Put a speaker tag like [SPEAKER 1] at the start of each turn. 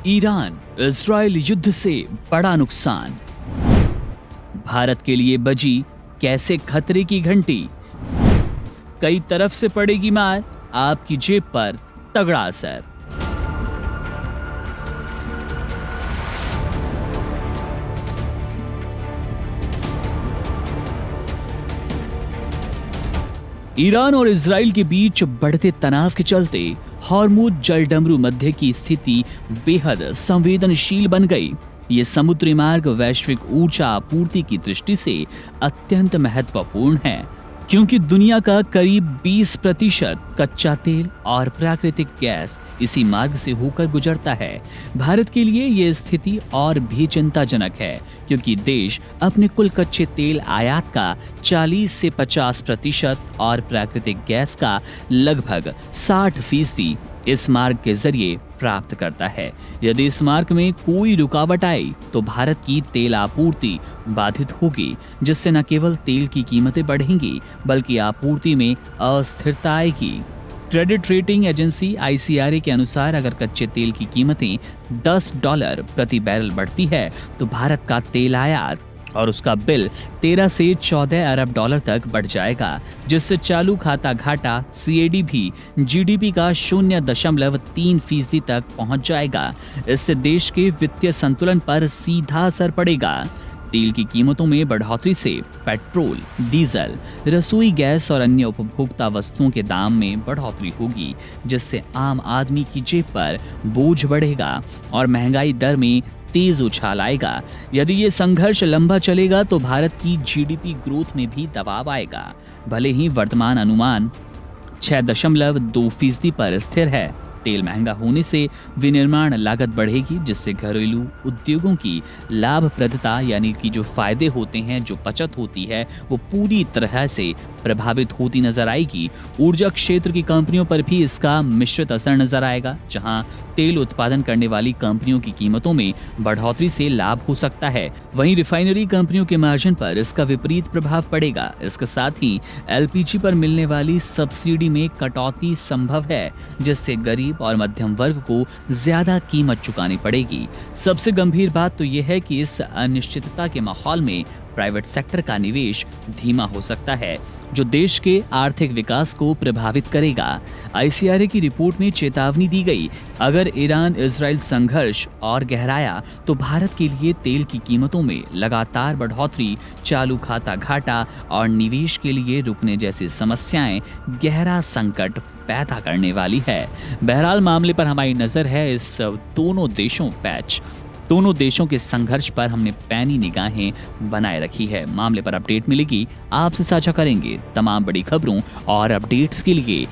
[SPEAKER 1] Iran Israel युद्ध से बड़ा नुकसान, भारत के लिए बजी कैसे खतरे की घंटी, कई तरफ से पड़ेगी मार, आपकी जेब पर तगड़ा असर। ईरान और इजराइल के बीच बढ़ते तनाव के चलते हॉर्मुज जलडमरू मध्य की स्थिति बेहद संवेदनशील बन गई। ये समुद्री मार्ग वैश्विक ऊर्जा आपूर्ति की दृष्टि से अत्यंत महत्वपूर्ण है, क्योंकि दुनिया का करीब 20% कच्चा तेल और प्राकृतिक गैस इसी मार्ग से होकर गुजरता है। भारत के लिए यह स्थिति और भी चिंताजनक है, क्योंकि देश अपने कुल कच्चे तेल आयात का 40 से 50% और प्राकृतिक गैस का लगभग 60% इस मार्ग के जरिए प्राप्त करता है। यदि इस मार्ग में कोई रुकावट आई तो भारत की तेल आपूर्ति बाधित होगी, जिससे न केवल तेल की कीमतें बढ़ेंगी बल्कि आपूर्ति में अस्थिरता आएगी। क्रेडिट रेटिंग एजेंसी ICRA के अनुसार अगर कच्चे तेल की कीमतें $10 प्रति बैरल बढ़ती है तो भारत का तेल आयात और उसका बिल 13 से 14 अरब डॉलर तक बढ़ जाएगा, जिससे चालू खाता घाटा CAD भी GDP का 0.3% तक पहुंच जाएगा। इससे देश के वित्तीय संतुलन पर सीधा असर पड़ेगा। तेल की कीमतों में बढ़ोतरी से पेट्रोल, डीजल, रसोई गैस और अन्य उपभोक्ता वस्तुओं के दाम में बढ़ोतरी होगी, जिससे आम आदमी की जेब पर बोझ बढ़ेगा और महंगाई दर में तेज उछाल आएगा। यदि ये संघर्ष लंबा चलेगा तो भारत की GDP ग्रोथ में भी दबाव आएगा। भले ही वर्तमान अनुमान 6.2% पर स्थिर है, तेल महंगा होने से विनिर्माण लागत बढ़ेगी, जिससे घरेलू उद्योगों की लाभप्रदता यानी कि जो फायदे होते हैं, जो बचत होती है, वो पूरी तरह से प्रभावित होती नजर आएगी। ऊर्जा क्षेत्र की कंपनियों पर भी इसका मिश्रित असर नजर आएगा, जहां तेल उत्पादन करने वाली कंपनियों की कीमतों में बढ़ोतरी से लाभ हो सकता है, वहीं रिफाइनरी कंपनियों के मार्जिन पर इसका विपरीत प्रभाव पड़ेगा। इसके साथ ही LPG पर मिलने वाली सब्सिडी में कटौती संभव है, जिससे गरीब और मध्यम वर्ग को ज्यादा कीमत चुकानी पड़ेगी। सबसे गंभीर बात तो यह है कि इस अनिश्चितता के माहौल में प्राइवेट सेक्टर का निवेश धीमा हो सकता है, जो देश के आर्थिक विकास को प्रभावित करेगा। ICRA की रिपोर्ट में चेतावनी दी गई, अगर ईरान इजराइल संघर्ष और गहराया तो भारत के लिए तेल की कीमतों में लगातार बढ़ोतरी, चालू खाता घाटा और निवेश के लिए रुकने जैसी समस्याएं गहरा संकट पैदा करने वाली है। बहरहाल मामले पर हमारी नजर है। इस दोनों देशों के संघर्ष पर हमने पैनी निगाहें बनाए रखी है। मामले पर अपडेट मिलेगी, आपसे साझा करेंगे। तमाम बड़ी खबरों और अपडेट्स के लिए